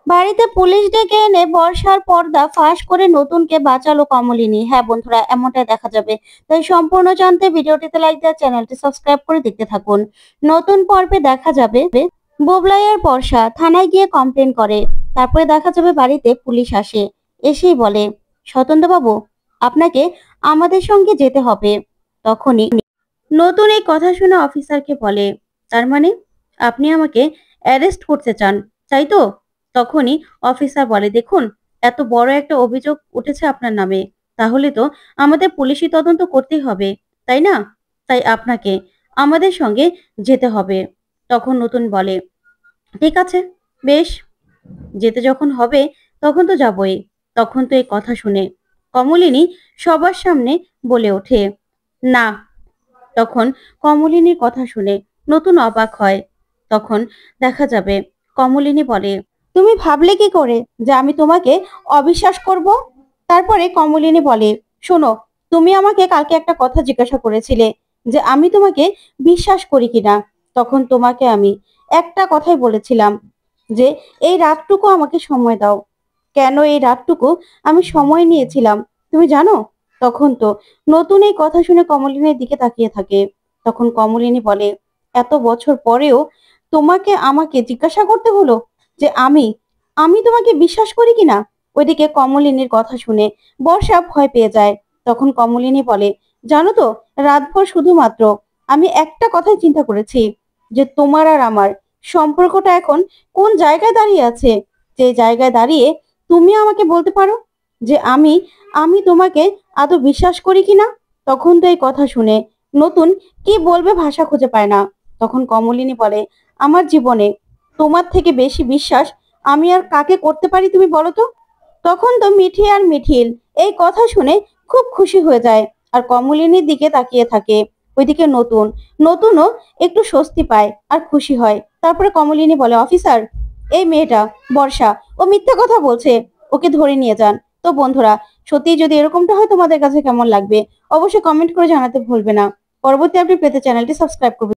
বাড়িতে পুলিশ ডেকে এনে বর্ষার পর্দা ফাঁস করে নতুনকে বাঁচালো কমলিনী। হ্যাঁ বন্ধুরা, এমনটাই দেখা যাবে। তাই সম্পূর্ণ জানতে ভিডিওটিতে লাইক দিয়ে চ্যানেলটি সাবস্ক্রাইব করে দেখতে থাকুন। নতুন পর্বে দেখা যাবে বুবলাই আর বর্ষা থানায় গিয়ে কমপ্লেন করে। তারপরে দেখা যাবে বাড়িতে পুলিশ আসে, এসেই বলে, স্বতন্ত্র বাবু, আপনাকে আমাদের সঙ্গে যেতে হবে। তখনই নতুন এই কথা শুনে অফিসারকে বলে, তার মানে আপনি আমাকে অ্যারেস্ট করতে চান, তাই তো? তখনই অফিসার বলে, দেখুন, এত বড় একটা অভিযোগ উঠেছে আপনার নামে, তাহলে তো আমাদের পুলিশি তদন্ত করতেই হবে, তাই না? তাই আপনাকে আমাদের সঙ্গে যেতে হবে। তখন নতুন বলে, ঠিক আছে, বেশ, যেতে যখন হবে তখন তো যাবই। তখন তো এই কথা শুনে কমলিনী সবার সামনে বলে ওঠে, না। তখন কমলিনীর কথা শুনে নতুন অবাক হয়। তখন দেখা যাবে কমলিনী বলে, তুমি ভাবলে কি করে যে আমি তোমাকে অবিশ্বাস করব? তারপরে কমলিনী বলে, শোনো, তুমি আমাকে কালকে একটা কথা জিজ্ঞাসা করেছিলে যে আমি তোমাকে বিশ্বাস করি কিনা। তখন তোমাকে আমি একটা কথাই বলেছিলাম যে এই রাতটুকু আমাকে সময় দাও। কেন এই রাতটুকু আমি সময় নিয়েছিলাম তুমি জানো? তখন তো নতুন এই কথা শুনে কমলিনীর দিকে তাকিয়ে থাকে। তখন কমলিনী বলে, এত বছর পরেও তোমাকে আমাকে জিজ্ঞাসা করতে হলো যে আমি আমি তোমাকে বিশ্বাস করি কিনা। ওইদিকে কমলিনীর কথা শুনে বর্ষা ভয় পেয়ে যায়। তখন কমলিনী বলে, জানো তো, রাতভর শুধুমাত্র আমি একটা কথাই চিন্তা করেছি, যে তোমার আর আমার সম্পর্কটা এখন কোন জায়গায় দাঁড়িয়ে আছে। যে জায়গায় দাঁড়িয়ে তুমি আমাকে বলতে পারো যে আমি আমি তোমাকে আদৌ বিশ্বাস করি কিনা। তখন তো এই কথা শুনে নতুন কি বলবে ভাষা খুঁজে পায় না। তখন কমলিনী বলে, আমার জীবনে তোমার থেকে বেশি বিশ্বাস আমি আর কাকে করতে পারি তুমি বলো তো? তখন তো মিঠি আর মিঠিল এই কথা শুনে খুব খুশি হয়ে যায় আর কমলিনীর দিকে তাকিয়ে থাকে। ওইদিকে নতুনও একটু স্বস্তি পায় আর খুশি হয়। তারপরে কমলিনী বলে, অফিসার, এই মেয়েটা বর্ষা, ও মিথ্যা কথা বলছে, ওকে ধরে নিয়ে যান। তো বন্ধুরা, সত্যি যদি এরকমটা হয় তোমাদের কাছে কেমন লাগবে অবশ্যই কমেন্ট করে জানাতে ভুলবে না। পরবর্তী আপডেট পেতে চ্যানেলটি সাবস্ক্রাইব করবে।